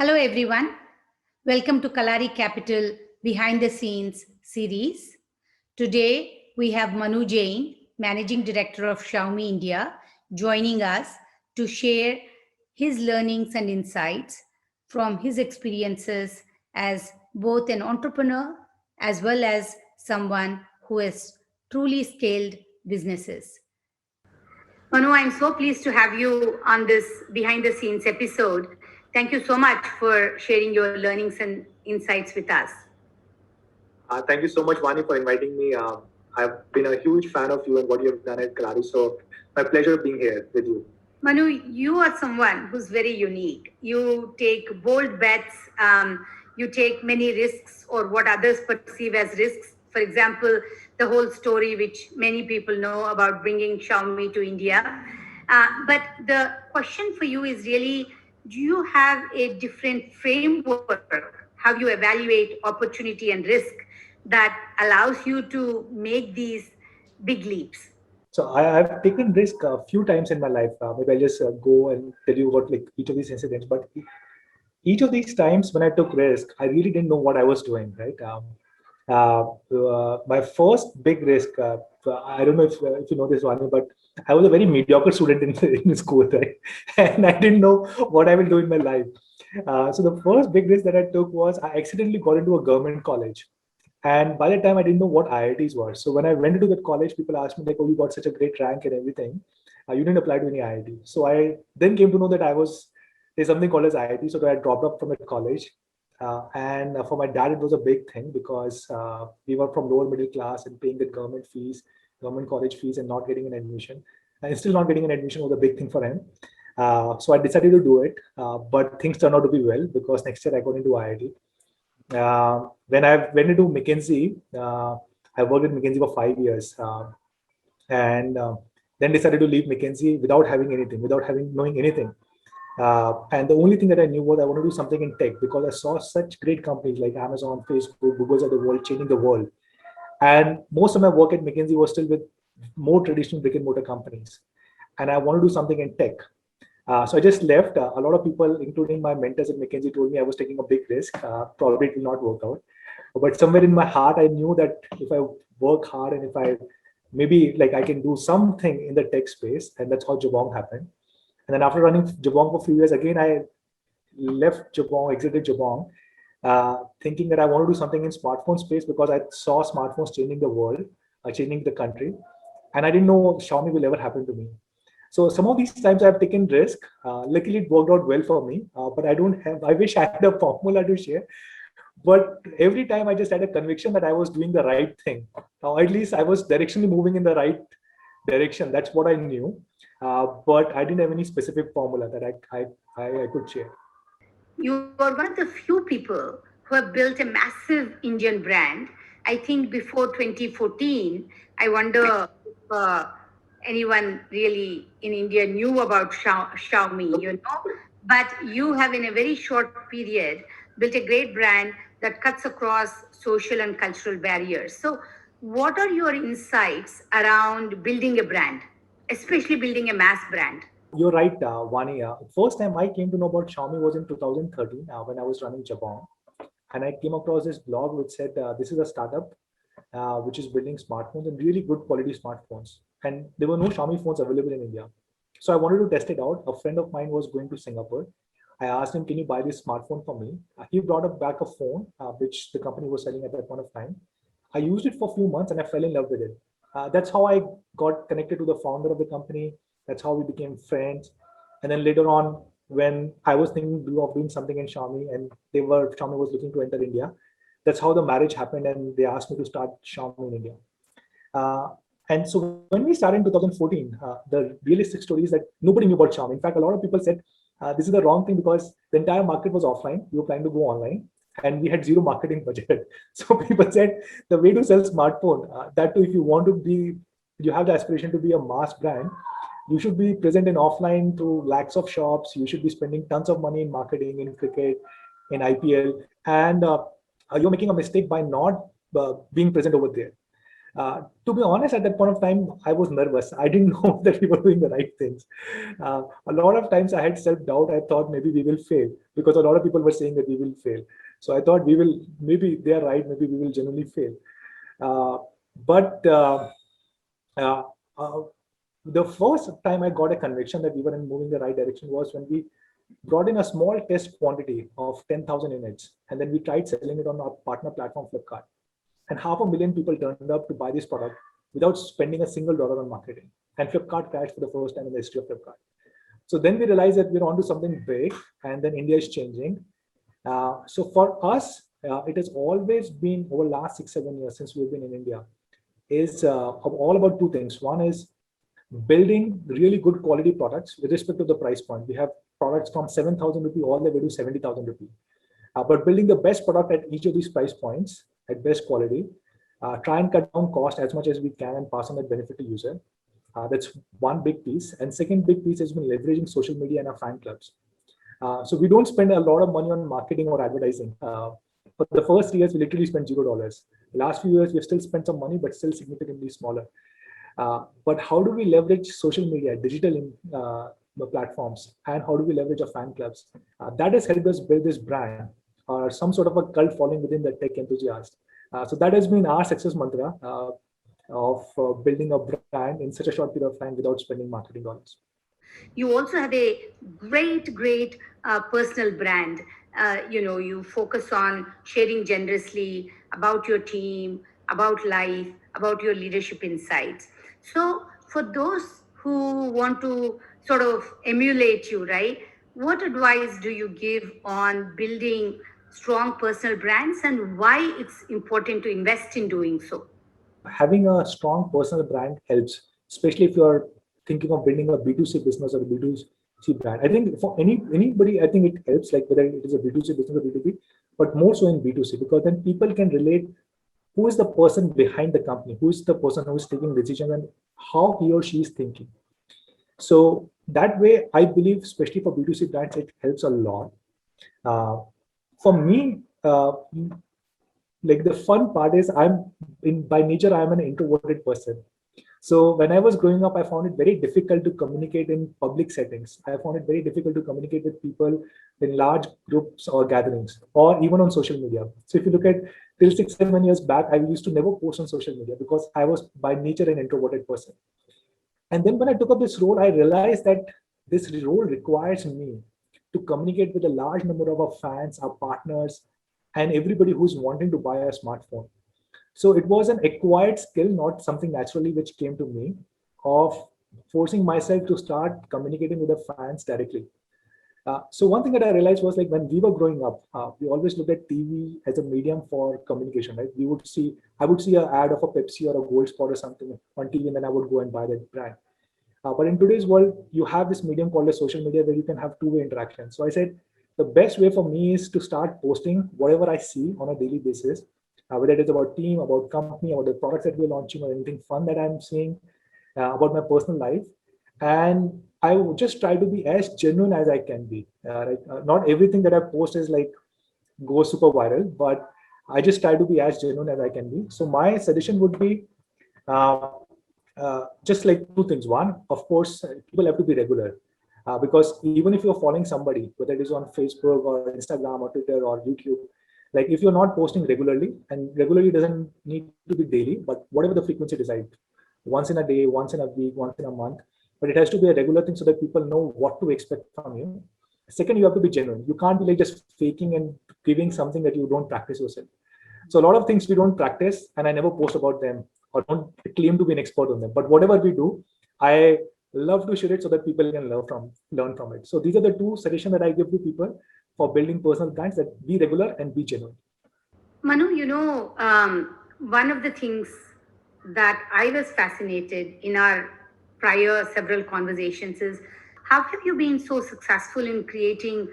Hello, everyone. Welcome to Kalari Capital Behind the Scenes series. Today, we have Manu Jain, Managing Director of Xiaomi India, joining us to share his learnings and insights from his experiences as both an entrepreneur as well as someone who has truly scaled businesses. Manu, I'm so pleased to have you on this behind the scenes episode. Thank you so much for sharing your learnings and insights with us. Thank you so much, Vani, for inviting me. I've been a huge fan of you and what you have done at Kalari. So, my pleasure being here with you. Manu, you are someone who's very unique. You take bold bets, you take many risks or what others perceive as risks. For example, the whole story, which many people know about bringing Xiaomi to India. But the question for you is really, do you have a different framework, how you evaluate opportunity and risk that allows you to make these big leaps? So, I've taken risk a few times in my life. Maybe I'll just go and tell you about like each of these incidents. But each of these times when I took risk, I really didn't know what I was doing, right? My first big risk, I don't know if you know this one, but I was a very mediocre student in school, right? And I didn't know what I will do in my life. So the first big risk that I took was I accidentally got into a government college. And by the time I didn't know what IITs were. So when I went into that college, people asked me like, "Oh, you got such a great rank and everything. You didn't apply to any IIT." So I then came to know that there's something called as IIT. So I dropped up from the college. And for my dad, it was a big thing because we were from lower middle class and paying the government fees, government college fees, and not getting an admission. And still not getting an admission was a big thing for him. So I decided to do it. But things turned out to be well because next year I got into IIT. When I went into McKinsey, I worked at McKinsey for 5 years, and then decided to leave McKinsey without having anything, without having knowing anything. And the only thing that I knew was I want to do something in tech because I saw such great companies like Amazon, Facebook, Google's of the world changing the world. And most of my work at McKinsey was still with more traditional brick and mortar companies. And I want to do something in tech. So I just left. A lot of people, including my mentors at McKinsey, told me I was taking a big risk. Probably it will not work out. But somewhere in my heart, I knew that if I work hard and if I maybe like I can do something in the tech space, and that's how Jabong happened. And then after running Jabong for a few years, again I left Jabong, exited Jabong, thinking that I want to do something in smartphone space because I saw smartphones changing the world, changing the country, and I didn't know Xiaomi will ever happen to me. So some of these times I've taken risk. Luckily, it worked out well for me. But I don't have. I wish I had a formula to share. But every time I just had a conviction that I was doing the right thing. Or at least I was directionally moving in the right direction. That's what I knew. But I didn't have any specific formula that I could share. You are one of the few people who have built a massive Indian brand. I think before 2014, I wonder if anyone really in India knew about Xiaomi, But you have, in a very short period, built a great brand that cuts across social and cultural barriers. So, what are your insights around building a brand, especially building a mass brand? You're right, Vani. First time I came to know about Xiaomi was in 2013 when I was running Jabong. And I came across this blog which said this is a startup which is building smartphones and really good quality smartphones. And there were no Xiaomi phones available in India. So I wanted to test it out. A friend of mine was going to Singapore. I asked him, "Can you buy this smartphone for me?" He brought back a phone which the company was selling at that point of time. I used it for a few months and I fell in love with it. That's how I got connected to the founder of the company. That's how we became friends. And then later on, when I was thinking of doing something in Xiaomi and Xiaomi was looking to enter India, that's how the marriage happened and they asked me to start Xiaomi in India. And so when we started in 2014, the realistic story is that nobody knew about Xiaomi. In fact, a lot of people said this is the wrong thing because the entire market was offline. We were planning to go online and we had zero marketing budget. So people said the way to sell smartphone, that too, if you want to be, you have the aspiration to be a mass brand, you should be present in offline through lakhs of shops. You should be spending tons of money in marketing, in cricket, in IPL, and you're making a mistake by not being present over there. To be honest, at that point of time, I was nervous. I didn't know that we were doing the right things. A lot of times I had self-doubt. I thought maybe we will fail because a lot of people were saying that we will fail. So I thought maybe they are right, maybe we will genuinely fail. Uh, but uh, uh, the first time I got a conviction that we were moving the right direction was when we brought in a small test quantity of 10,000 units, and then we tried selling it on our partner platform, Flipkart. And 500,000 people turned up to buy this product without spending a single dollar on marketing. And Flipkart crashed for the first time in the history of Flipkart. So then we realized that we're onto something big, and then India is changing. So for us, it has always been over the last 6-7 years since we've been in India, is all about two things. One is building really good quality products with respect to the price point. We have products from 7,000 rupee all the way to 70,000 rupee. But building the best product at each of these price points at best quality, try and cut down cost as much as we can and pass on that benefit to user. That's one big piece. And second big piece has been leveraging social media and our fan clubs. So we don't spend a lot of money on marketing or advertising. For the first years, we literally spent $0. The last few years, we've still spent some money, but still significantly smaller. But how do we leverage social media, digital platforms, and how do we leverage our fan clubs? That has helped us build this brand or some sort of a cult following within the tech enthusiast. So that has been our success mantra of building a brand in such a short period of time without spending marketing dollars. You also have a great personal brand. You focus on sharing generously about your team, about life, about your leadership insights. So for those who want to sort of emulate you, right, what advice do you give on building strong personal brands and why it's important to invest in doing so? Having a strong personal brand helps, especially if you're thinking of building a B2C business or a B2C brand. I think for anybody, I think it helps, like whether it is a B2C business or B2B, but more so in B2C, because then people can relate who is the person behind the company, who is the person who is taking decisions and how he or she is thinking. So that way, I believe, especially for B2C brands, it helps a lot. For me, like the fun part is by nature, I'm an introverted person. So when I was growing up, I found it very difficult to communicate in public settings. I found it very difficult to communicate with people in large groups or gatherings, or even on social media. So if you look at till 6-7 years back, I used to never post on social media because I was by nature an introverted person. And then when I took up this role, I realized that this role requires me to communicate with a large number of our fans, our partners, and everybody who's wanting to buy a smartphone. So it was an acquired skill, not something naturally which came to me, of forcing myself to start communicating with the fans directly. So one thing that I realized was, like, when we were growing up, we always looked at TV as a medium for communication, right? I would see an ad of a Pepsi or a Gold Spot or something on TV, and then I would go and buy that brand. But in today's world, you have this medium called a social media where you can have two-way interaction. So I said, the best way for me is to start posting whatever I see on a daily basis, whether it is about team, about company, about the products that we're launching, or anything fun that I'm seeing, about my personal life. And I would just try to be as genuine as I can be. Not everything that I post is like go super viral, but I just try to be as genuine as I can be. So my suggestion would be just like two things. One, of course, people have to be regular. Because even if you're following somebody, whether it is on Facebook or Instagram or Twitter or YouTube, like if you're not posting regularly, and regularly doesn't need to be daily, but whatever the frequency decides, once in a day, once in a week, once in a month, but it has to be a regular thing so that people know what to expect from you. Second, you have to be genuine. You can't be like just faking and giving something that you don't practice yourself. So a lot of things we don't practice, and I never post about them or don't claim to be an expert on them. But whatever we do, I love to share it so that people can learn from it. So these are the two suggestions that I give to people for building personal brands: that be regular and be genuine. Manu, one of the things that I was fascinated in our prior several conversations is how have you been so successful in creating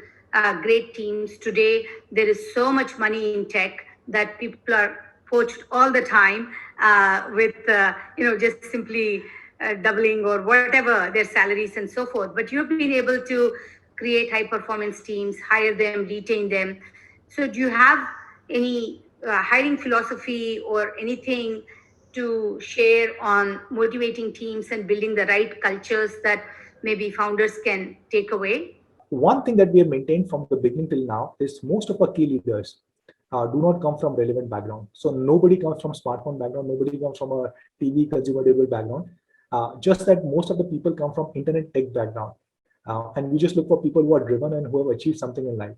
great teams? Today, there is so much money in tech that people are poached all the time with, just simply doubling or whatever their salaries and so forth. But you've been able to create high performance teams, hire them, retain them. So do you have any hiring philosophy or anything to share on motivating teams and building the right cultures that maybe founders can take away? One thing that we have maintained from the beginning till now is most of our key leaders do not come from relevant background. So nobody comes from smartphone background, nobody comes from a TV consumer durable background. Just that most of the people come from internet tech background. And we just look for people who are driven and who have achieved something in life.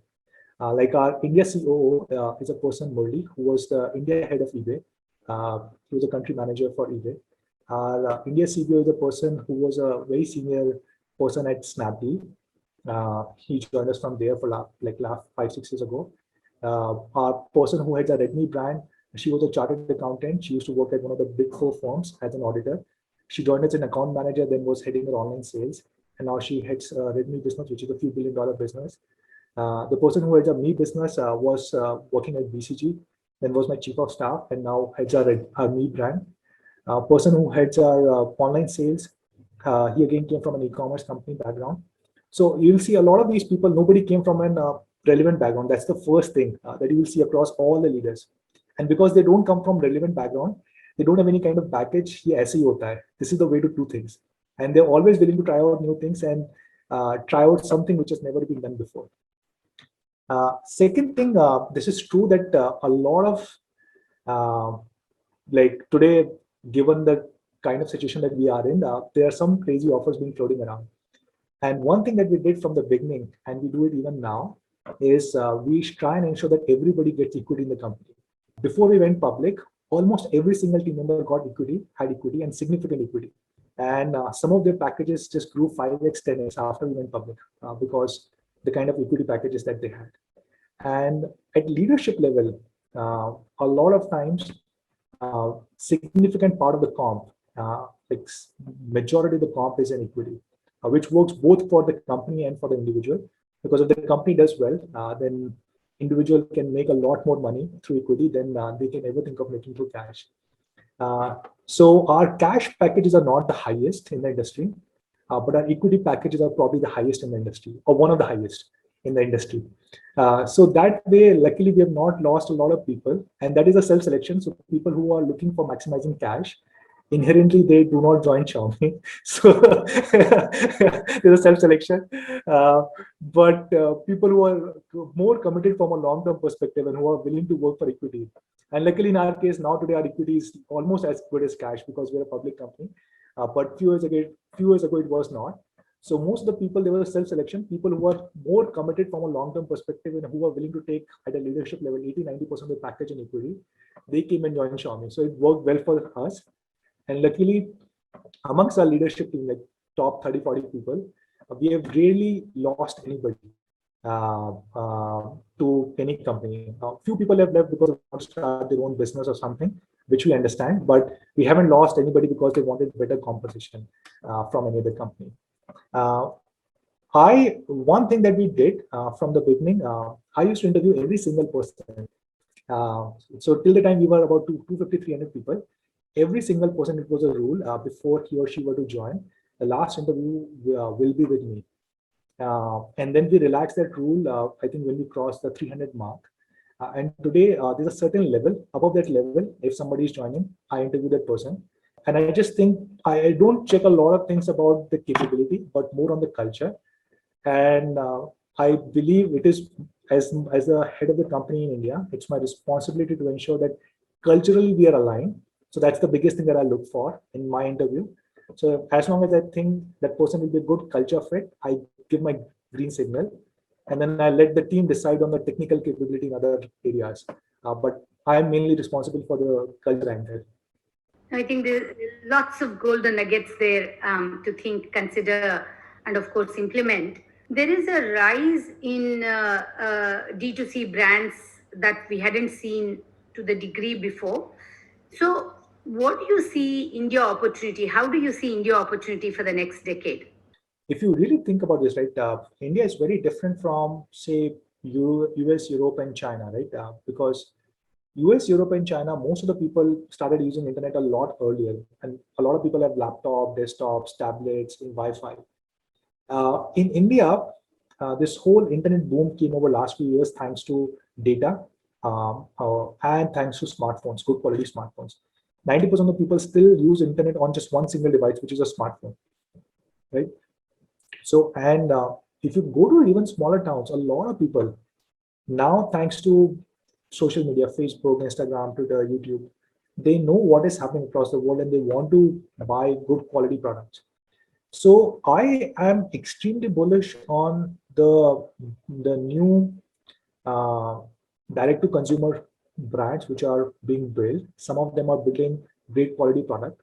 Like our India COO is a person, Murli, who was the India head of eBay. He was a country manager for eBay. Our India CBO is a person who was a very senior person at Snapdeal. He joined us from there for last 5-6 years ago. Our person who heads a Redmi brand, she was a chartered accountant. She used to work at one of the big four firms as an auditor. She joined as an account manager, then was heading her online sales. And now she heads Redmi business, which is a few $billion business. The person who heads a Me business was working at BCG, then was my chief of staff, and now heads our Me brand. Person who heads our online sales, he again came from an e-commerce company background. So you'll see a lot of these people, nobody came from an relevant background. That's the first thing that you will see across all the leaders. And because they don't come from relevant background, they don't have any kind of package. This is the way to do things. And they're always willing to try out new things and try out something which has never been done before. Second thing, this is true that a lot of like today, given the kind of situation that we are in, there are some crazy offers being floating around. And one thing that we did from the beginning, and we do it even now, is we try and ensure that everybody gets equity in the company. Before we went public, almost every single team member got equity, had equity, and significant equity. And some of their packages just grew 5x, 10x after we went public because the kind of equity packages that they had. And at leadership level, a lot of times, significant part of the comp, like majority of the comp is in equity, which works both for the company and for the individual. Because if the company does well, then individual can make a lot more money through equity than they can ever think of making through cash. So our cash packages are not the highest in the industry, but our equity packages are probably the highest in the industry, or one of the highest in the industry. So that way, luckily, we have not lost a lot of people, and that is a self-selection. So people who are looking for maximizing cash, inherently they do not join Xiaomi. So there's a self-selection. But people who are more committed from a long-term perspective and who are willing to work for equity. And luckily, in our case, now today our equity is almost as good as cash because we're a public company. But few years ago, it was not. So most of the people, they were self-selection, people who are more committed from a long-term perspective and who are willing to take at a leadership level 80-90% of the package in equity, they came and joined Xiaomi. So it worked well for us. And luckily, amongst our leadership team, like top 30-40 people, we have really lost anybody to any company. Few people have left because they want to start their own business or something, which we understand, but we haven't lost anybody because they wanted better compensation from any other company. One thing that we did from the beginning, I used to interview every single person. So till the time we were about 250-300 people, every single person, it was a rule before he or she were to join, the last interview will be with me. And then we relaxed that rule, I think when we crossed the 300 mark. And today there's a certain level, above that level, if somebody is joining, I interview that person. And I just think I don't check a lot of things about the capability, but more on the culture. And I believe it is, as the head of the company in India, it's my responsibility to ensure that culturally we are aligned. So that's the biggest thing that I look for in my interview. So as long as I think that person will be a good culture fit, I give my green signal. And then I let the team decide on the technical capability in other areas. But I am mainly responsible for the culture angle. I think there's lots of golden nuggets there to think, consider, and of course implement. There is a rise in D2C brands that we hadn't seen to the degree before. So what do you see India opportunity? How do you see India opportunity for the next decade? If you really think about this, right, India is very different from, say, US, Europe, and China, right? Because US, Europe, and China, most of the people started using internet a lot earlier, and a lot of people have laptop, desktops, tablets, and Wi-Fi. In India, this whole internet boom came over last few years thanks to data and thanks to smartphones, good quality smartphones. 90% of the people still use internet on just one single device, which is a smartphone, right? So, and if you go to even smaller towns, a lot of people now, thanks to social media, Facebook, Instagram, Twitter, YouTube, they know what is happening across the world and they want to buy good quality products. So I am extremely bullish on the new direct to consumer brands which are being built. Some of them are building great quality product.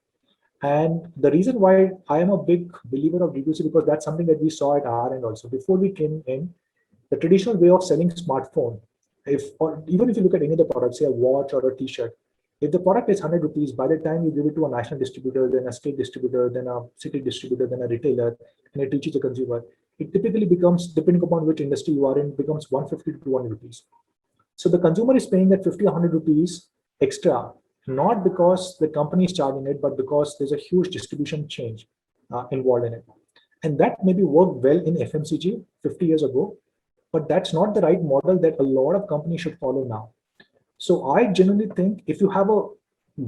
And the reason why I am a big believer of D2C, because that's something that we saw at our end also. Before we came in, the traditional way of selling smartphone, if or even if you look at any of the products, say a watch or a t-shirt, if the product is 100 rupees, by the time you give it to a national distributor, then a state distributor, then a city distributor, then a retailer, and it reaches the consumer, it typically becomes, depending upon which industry you are in, becomes 150 to 200 rupees. So the consumer is paying that 50 or 100 rupees extra, not because the company is charging it, but because there's a huge distribution change involved in it. And that maybe worked well in FMCG 50 years ago, but that's not the right model that a lot of companies should follow now. So I genuinely think if you have a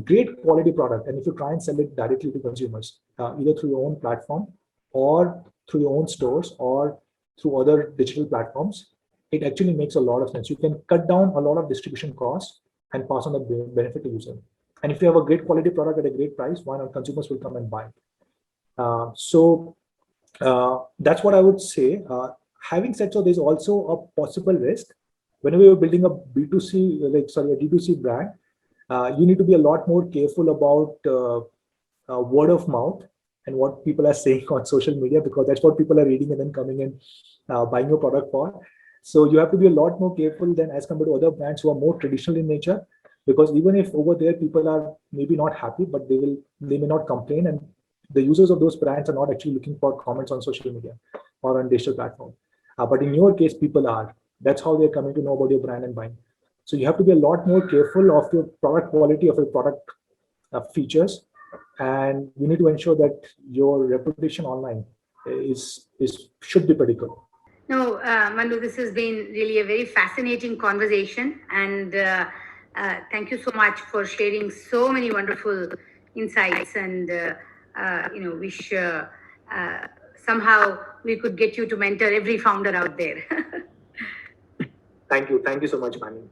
great quality product and if you try and sell it directly to consumers, either through your own platform or through your own stores or through other digital platforms, it actually makes a lot of sense. You can cut down a lot of distribution costs and pass on the benefit to user. And if you have a great quality product at a great price, why not? Consumers will come and buy it. That's what I would say. Having said so, there's also a possible risk. Whenever you're building a B2C, a D2C brand, you need to be a lot more careful about word of mouth and what people are saying on social media, because that's what people are reading and then coming and buying your product for. So you have to be a lot more careful than as compared to other brands who are more traditional in nature, because even if over there people are maybe not happy, but they may not complain, and the users of those brands are not actually looking for comments on social media or on digital platform. But in your case, people are. That's how they're coming to know about your brand and buying. So you have to be a lot more careful of your product quality, of your product features, and you need to ensure that your reputation online should be pretty good. No, Manu, this has been really a very fascinating conversation, and thank you so much for sharing so many wonderful insights. And wish somehow we could get you to mentor every founder out there. Thank you so much, Mani.